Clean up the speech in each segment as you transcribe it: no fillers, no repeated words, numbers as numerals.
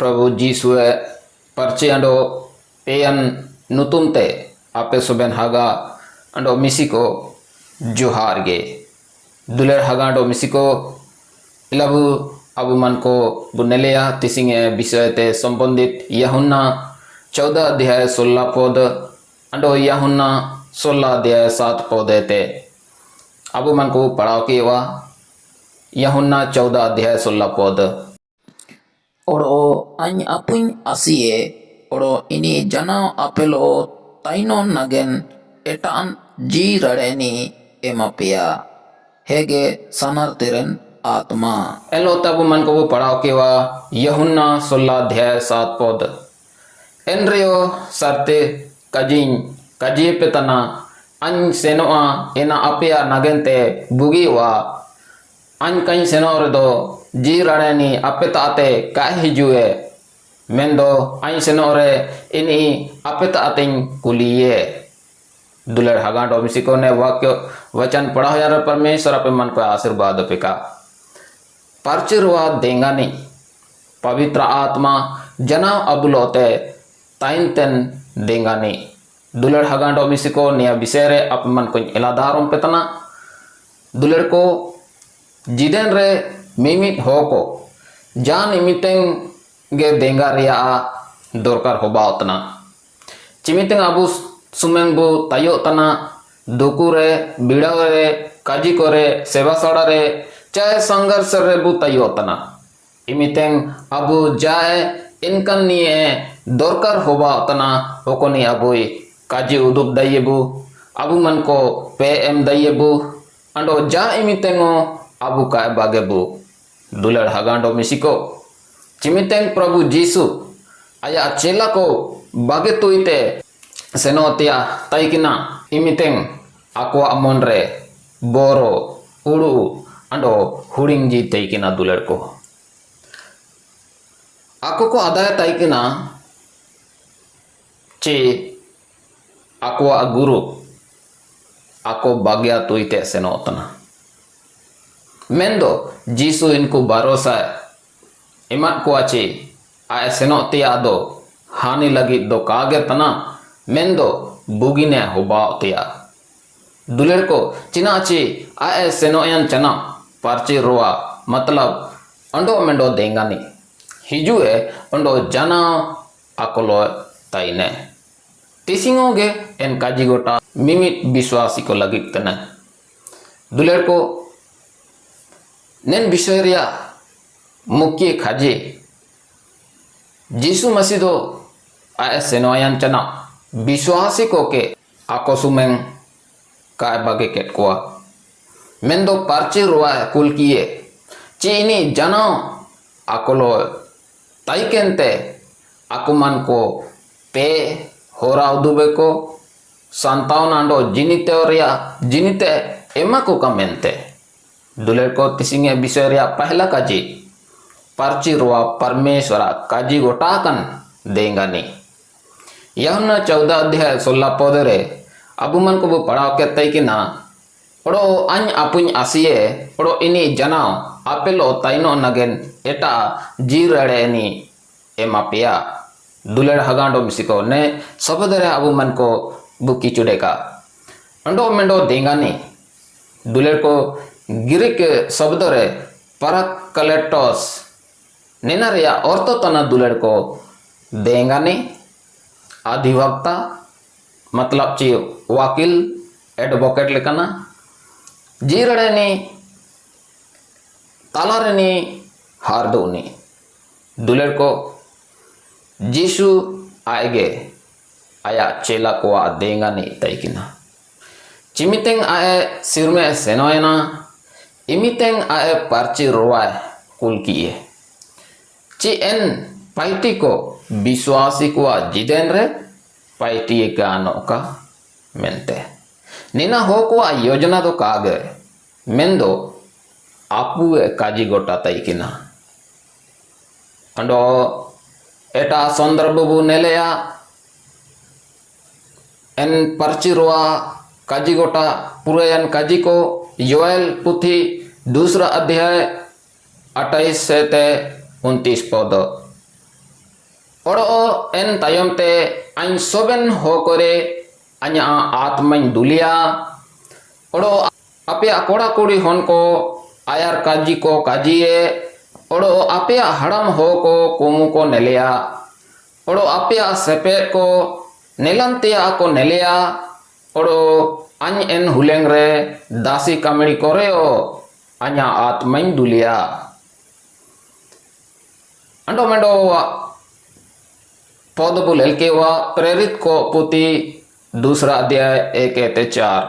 प्रभु जीसुए परचे अंडो पेयन नुतुम ते आपे सुबेन हागा अंडो मिसिको जोहार गे दुलेर हागा अंडो मिसिको इलाबु अबु मन को बुनेलिया तिसिंगे विषय ते संबंधित यूहन्ना 14 अध्याय 16 पद अंडो यूहन्ना 16 अध्याय 7 पद ते अबु मन को पढ़ाओ के वा यूहन्ना 14 अध्याय 16 पद Oro any apuny asiye oro ini janao apelo taino nagen etan ji radeni emapia hege sanar tiren आत्मा एलो तब मन को पढ़ाओ के वा यूहन्ना 16 अध्याय 7 पद एनरियो सरते कजिन कजी पेतना अन सेनोआ एना अपिया नगेंते बुगी वा अन कई सेनो रेदो जी राणेनी अपेताते का हिजुए मेंदो अन सेनो रे इनी अपेतातिन कुलिए दुलर हगांडो मिसिको ने वाक्य वचन पढ़ा यार परमेश्वर अपे मन को आशीर्वाद पेका परचिरवा देंगानी पवित्र आत्मा जना अबुलोते ताइनतेन देंगानी दुलर हगांडो मिसिको निया बिसेरे अप मन को इलादारों पेतना दुलर को जिदेन रे मिमित हो को जान इमितेंग गे देंगा रिया दरकार होबा उतना चिमितेंग अबु सुमेंग बु तायो तना दुकुरे बिड़ावे काजी करे सेवा सड़ा रे चाहे संघर्ष रे बु तायो तना इमितेंग अबु जाए इनकन निये दरकार होबा उतना ओकोनी अबुई काजी उदुप दाइयेबु अबु मन को पे एम दाइयेबु अंडो जा इमितेंगो अबु का बागेबु दुलर हगांडो मिसिको चिमितेंग प्रभु जीसु आया चेला को बागे तुइते सेनोतिया ताइकिना इमितेंग आको अमन रे बोरो उड़ू अंडो हुडिंग जी ताइकिना दुलर को आको को आदाय ताइकिना चे आको गुरु आको बाग्या तुइते सेनोतना मेंदो जीसु इनको भरोसा इमत को आचे आय सेनोतिया दो हानि लगी दो कागे तना मेंदो बुगिने होबातिया दुलेर को चिनाची आए सेनोयन चना पार्ची रोआ मतलब अंडो मेंडो देंगानी हिजुए अंडो जना अकोलो ताइने तिसिंगोगे एन काजी गोटा मिमित विश्वासी को लगी तने दुलेर को नेन विषय रिया मुख्य खाजे जीसु मसीह दो आए सेनोयन चना विश्वासी को के आको सुमेंग काय बागे केट कोआ मेंदो पार्ची रोआ कुल किए चीनी जानो आकोलो ताइकेंते आकुमान को पे होरा उदुबे को संताव नांडो जिनिते ओरिया जिनिते एमा को कमेंते दुलेर को तिसिंगे विषय रिया पहला काजी पार्ची रोआ परमेश्वरा काजी गोटाकन देंगानी यूहन्ना 14 अध्याय 16 पद रे अबु मन को पढ़ाओ के तैकिना ओडो अन अपुñ आसिए ओडो इनी जनाओ आपेलो ताइनो नगेन एटा जी रड़ेनी एमापिया दुलेर हगांडो मिसिको ने सबदरे अबु मन को बुकी चुडेका अंडो मेंडो देंगानी दुलेर को गिरिक शब्द रे परकलेटोस निनारिया औरतो तना दुलेर को देंगानी अधिवक्ता मतलब ची वकील एडवोकेट लेकना जीरड़ेनी तालारेनी हारदोनी दुलेर को जीसु आएगे आया चेला को आ देंगा नहीं तैकिना चिमितेंग आए सिर में सेनोयना इमितेंग आए पार्ची रोवाए कुल किए ची एन पाइटी को विश्वासी को आ जिदेन रे पाइटी का अनोका मेंते निना हो को आ योजना तो कागे मेंदो आपु काजी गोटा तैकिना अंडो एटा संदर्भ बु नेलेया एन पर्ची रोआ काजी गोटा पुरेयन काजी को योएल पुथी दूसरा अध्याय 28 से 29 पद Oro en tayom te ain soben ho kore anya atmain dulia. Oro apea kora kuri hon ko ayar kaji ko kajiye. Oro apea haram ho ko kumu ko nelea. Oro apea sepe ko nelantia ko nelea. Oro any en huleng re dasi kameri koreo anya atmain dulia. Ando mendo पौध बुलेल के वा प्रेरित को पुति दूसरा अध्याय 1-4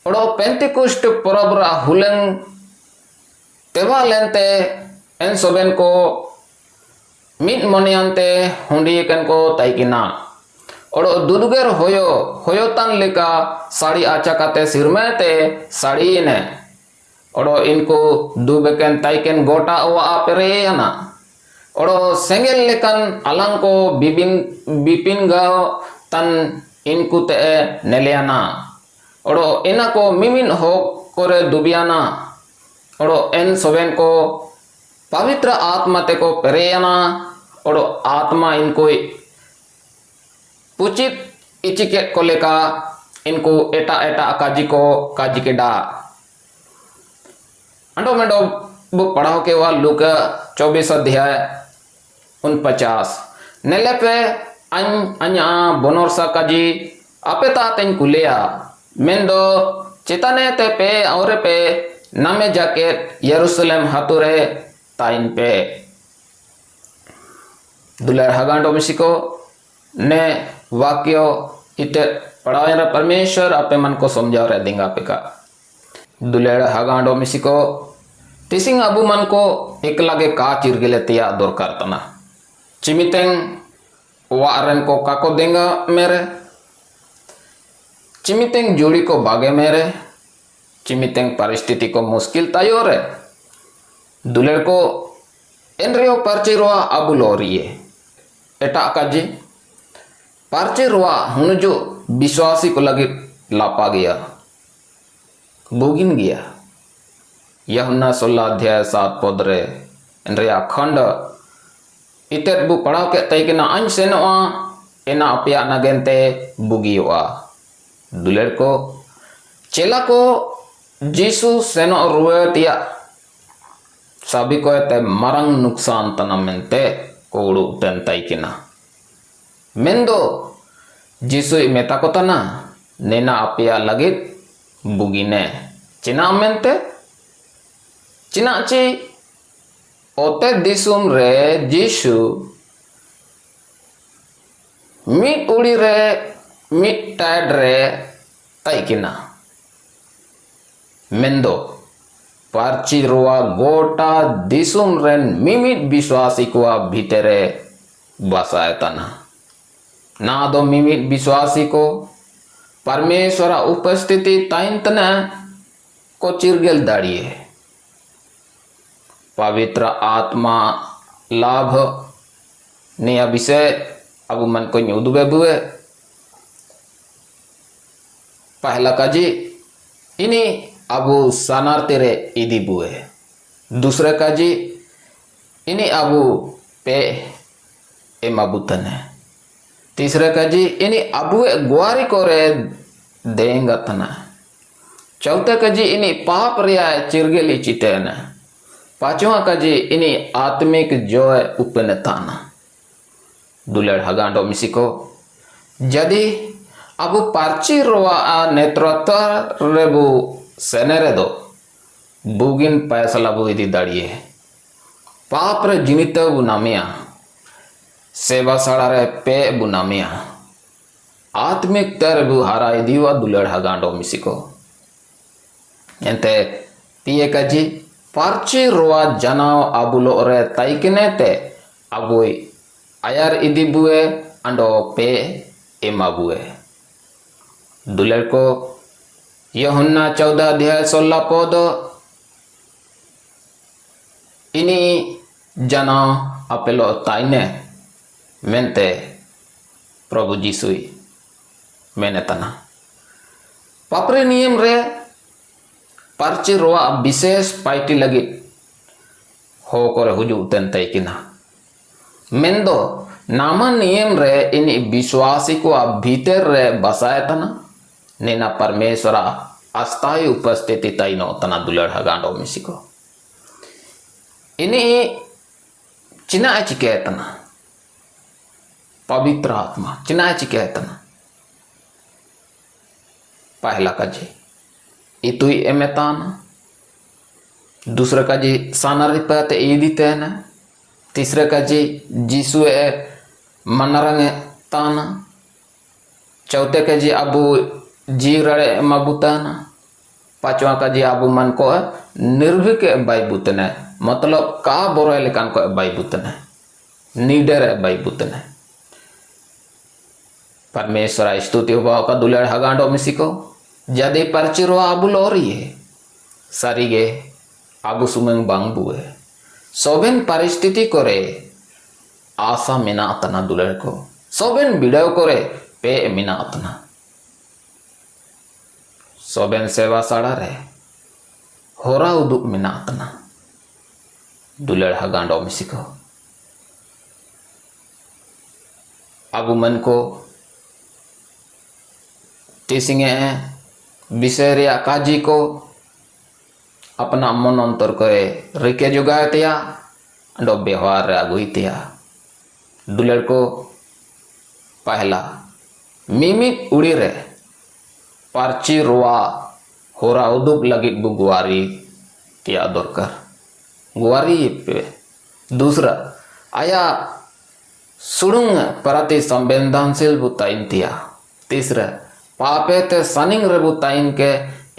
ओडो पेंटिकुस्ट परबरा हुलें तेवा लेंते N सोबेन को मिट मनियांते हुंडी कन को ताइकिना ओडो दुदुगेर होयो तान लेका साड़ी आचा काते सिरमेते साड़ी ने ओडो इनको दुबेकन ताइकन गोटा वा पेरेयाना ओडो सेंगेल लेकन अलांग को बिपिन गाओ तन इनको ते नेलियाना ओडो इना को मिमिन हो करे दुबियाना ओडो एन सोबेन को पवित्र आत्मा ते को पेरेयाना ओडो आत्मा इनको पुचित इचिकेट को लेका इनको एटा एटा काजी के डा अंडो मेडो बुक पढ़ाओ के वा लूका 24 अध्याय 49 नेले पे अन्या बोनोरसा काजी आपे तातें कुलिया मेंदो चिताने ते पे और पे नामे जाकेट यरूशलेम हातुरे ताइन पे दुलर हगांडो मिसिको ने वाक्यो इते पढ़ाए परमेश्वर आपे मन को समझा रहे देंगा पे का दुलर हगांडो मिसिको तिसिंग अबू मन को एक लगे का चिरगेले तिया दरकार तना चिमितेंग वारन को काको देंगा मेरे चिमितेंग जोड़ी को बागे मेरे चिमितेंग परिस्थिति को मुश्किल तायो रे दुलेर को एनरियो परचे रोआ अबू लोरिए एटा काजी परचे रोआ हुनजो विश्वासी को लगे लापा गया बोगिन गया यूहन्ना 16 अध्याय 7 पद रे एनरिया खंड इतेत बु पढ़ाव के तैकिना अन सेनोआ एना अपिया नगेंते बुगियोआ दुलेर को चेला को जीसु सेनो रुएतिया सभी को ते मरंग नुकसान तना मेंते कोड़ू तेन तैकिना मेंदो जीसु मेता को तना नेना अपिया लगित बुगिने चिना मेंते चिना ची ओते दिसुम रे जीसु मिट उड़ी रे मिट टाइड रे तैकिना मेंदो पार्ची रोआ गोटा दिसुम रेन मिमिट विश्वासी को भीतरे बसाए तना ना दो मिमिट विश्वासी को परमेश्वर उपस्थिति ताइन तना को चिरगेल दाड़िए पवित्र आत्मा लाभ ने विषय अबू मन को न्यूदुबे बुए पहला काजी इनी अबू सनार तेरे इदी बुए दूसरे काजी इनी अबू पे एमाबुतन है तीसरे काजी इनी अबू ग्वारी को रे देंगा तना चौथे काजी इनी पाप रिया चिरगेली चितेन पांचवा काजी इनी आत्मिक जोय उपनताना दुलड़ हगांडो मिसिको जदि अबू पार्ची रोआ नेतृत्व रेबू सेनेरे दो बुगिन पैसला बु इदी दाड़िए पाप रे जिनित बुनामिया सेवा साड़ा रे पे बुनामिया आत्मिक तर बु हारा इदीवा दुलड़ हगांडो मिसिको एंते पिए काजी पार्ची रोआ जनाव अबुलो रे ताइकिने ते अबुई आयार इदी बुए अंडो पे एमा बुए दुलेर को यूहन्ना 14 अध्याय 16 पद इनी जनाव अपेलो ताइने मेंते प्रभु जीसुई मेने तना पापरे नियम रे पार्ची रोआ विशेष पार्टी लगी हो करे हुजू तेन तैकिना मेंदो नामा नियम रे इन विश्वासी को भीतर रे बसाए तना नेना परमेश्वरा अस्थायी उपस्थिति तैनो तना दुलड़ हगांडो मिसिको इनी चिना चिके तना पवित्र आत्मा चिना चिके तना पहला काजी इतुई एमेताना दूसरा काजी सानारी पाते ईदी तेना तीसरा काजी जीसुए मनरंगे ताना चौथे काजी अबू जी रड़े मबुताना पांचवा काजी अबू मन को निर्भीक बाईबुतने मतलब का बोरे लेकान को बाईबुतने नीडर बाईबुतने परमेश्वर स्तुति हुआ का दुलड़ हगांडो मिसिको जदि परचिरो अबू लोरी है सारीगे अबू सुमेंग बांगबुए सोबेन परिस्थिति करे आशा मिना तना दुलड़ को सोबेन बिड़ाव करे पे मिना तना सोबेन सेवा साड़ा रे होरा उदुक मिना तना दुलड़ हगांडो मिसिको अबू मन को तीसिंगे विषय रे काजी को अपना मन अंतर करे रिके जुगाए तिया अंडो व्यवहार रे अगुई तिया दुलड़ को पहला मिमिक उड़ी रे पार्ची रोआ होरा उदुप लगी गुवारी तिया दरकार गुवारी पे दूसरा आया सुड़ुंग परति संवेदनशील बुताइन तिया तीसरा पापे ते सनिंग रे बुताइन के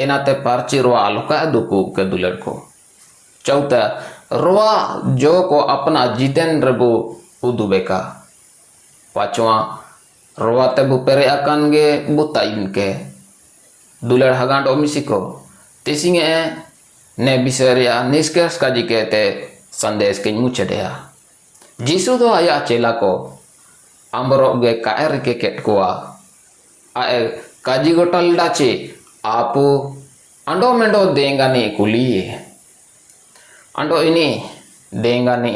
इनाते पार्ची रोआ लुका दुकू के दुलड़ को चौथा रोआ जो को अपना जितेन रेबू उदुबेका पांचवा रोआ ते बुपेरे अकान गे बुताइन के दुलड़ हगांड ओमिसिको तिसिंगे ने बिसरिया निष्कर्ष का जी कहते संदेश के मुचड़िया जीसु दो आया चेला को आंबरो गे कायर के केटकुआ आए काजी गोटल डाचे आपू अंडो मेंडो देंगानी कुली अंडो इनी देंगानी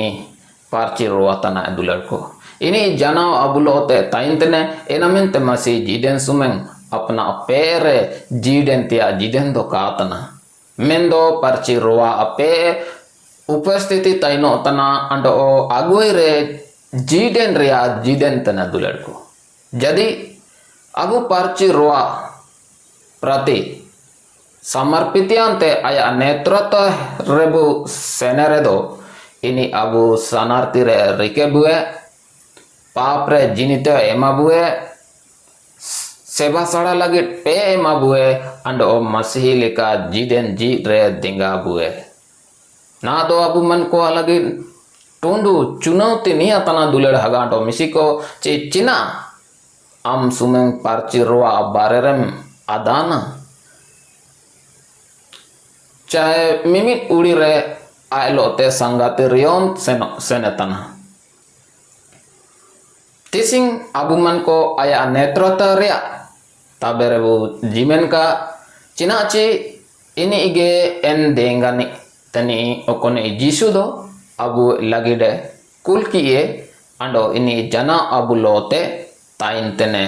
पार्ची रोवातना दुलड़ को इनी जनाव अबुलोते ताइंतने एनामिंत मसी जीडेन सुमें अपना पेरे जीडेन तिया जीडेन दो कातना मेंदो पार्ची रोवा अपे उपस्थिति ताइनो तना अंडो आगुई रे जीडेन रिया जीडेन तना दुलड़ को जदि अबू पार्ची रोआ प्रति समर्पितियांते आया नेतृत्व रेबु सेनेरे दो इनी अबू सनार्ती रे रिके बुए पाप रे जिनिते एमा बुए सेवा सड़ा लगे पे एमा बुए अंडो मसीही लेका जीदेन जी रे दिंगा बुए ना दो अबू मन को लगे टूंडू चुनौती नहीं तना दुलड़ हगांडो मिसिको चिना आम सुमेंग पार्ची रोआ बारेरम आदाना चाहे मिमिक उड़ी रे आयलोते संगाते रियोन सेनेतना तिसिंग अबू मन को आया नेतृत्व रिया ताबेरे वो जीमेन का चिनाची इनी इगे एन देंगानी तनी ओकोने जीसु दो अबू लगिडे कुल किए अंडो इनी जना अबू लोते ताइन तेने